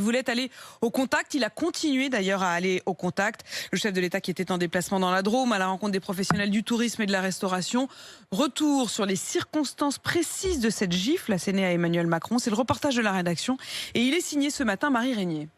Il voulait aller au contact, il a continué d'ailleurs à aller au contact. Le chef de l'État qui était en déplacement dans la Drôme à la rencontre des professionnels du tourisme et de la restauration. Retour sur les circonstances précises de cette gifle assénée à Emmanuel Macron. C'est le reportage de la rédaction et il est signé ce matin Marie Régnier.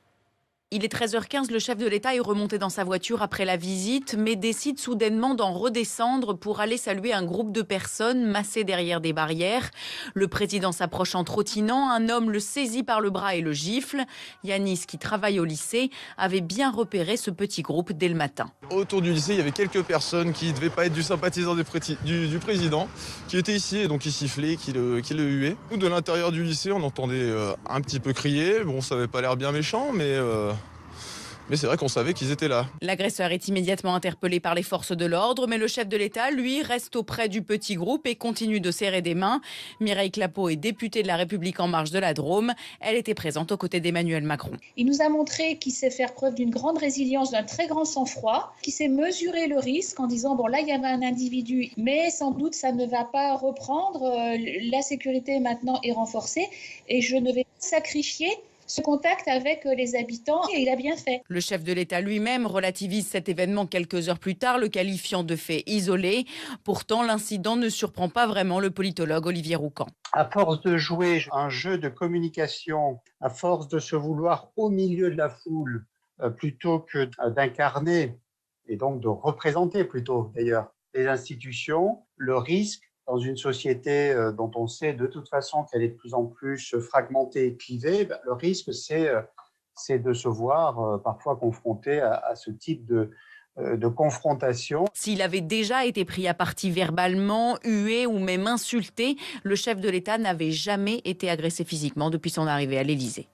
Il est 13h15, le chef de l'État est remonté dans sa voiture après la visite, mais décide soudainement d'en redescendre pour aller saluer un groupe de personnes massées derrière des barrières. Le président s'approche en trottinant, un homme le saisit par le bras et le gifle. Yanis, qui travaille au lycée, avait bien repéré ce petit groupe dès le matin. Autour du lycée, il y avait quelques personnes qui ne devaient pas être du sympathisant du président, qui étaient ici et donc qui sifflaient, qui le huaient. Nous, de l'intérieur du lycée, on entendait un petit peu crier. Bon, ça n'avait pas l'air bien méchant, mais c'est vrai qu'on savait qu'ils étaient là. L'agresseur est immédiatement interpellé par les forces de l'ordre, mais le chef de l'État, lui, reste auprès du petit groupe et continue de serrer des mains. Mireille Clapeau est députée de La République En Marche de la Drôme. Elle était présente aux côtés d'Emmanuel Macron. Il nous a montré qu'il sait faire preuve d'une grande résilience, d'un très grand sang-froid, qu'il sait mesurer le risque en disant, bon là il y avait un individu, mais sans doute ça ne va pas reprendre, la sécurité maintenant est renforcée et je ne vais pas sacrifier ce contact avec les habitants, et il a bien fait. Le chef de l'État lui-même relativise cet événement quelques heures plus tard, le qualifiant de fait isolé. Pourtant, l'incident ne surprend pas vraiment le politologue Olivier Roucan. À force de jouer un jeu de communication, à force de se vouloir au milieu de la foule, plutôt que d'incarner, et donc de représenter plutôt d'ailleurs, les institutions, le risque dans une société dont on sait de toute façon qu'elle est de plus en plus fragmentée et clivée, le risque c'est de se voir parfois confronté à ce type de confrontation. S'il avait déjà été pris à partie verbalement, hué ou même insulté, le chef de l'État n'avait jamais été agressé physiquement depuis son arrivée à l'Élysée.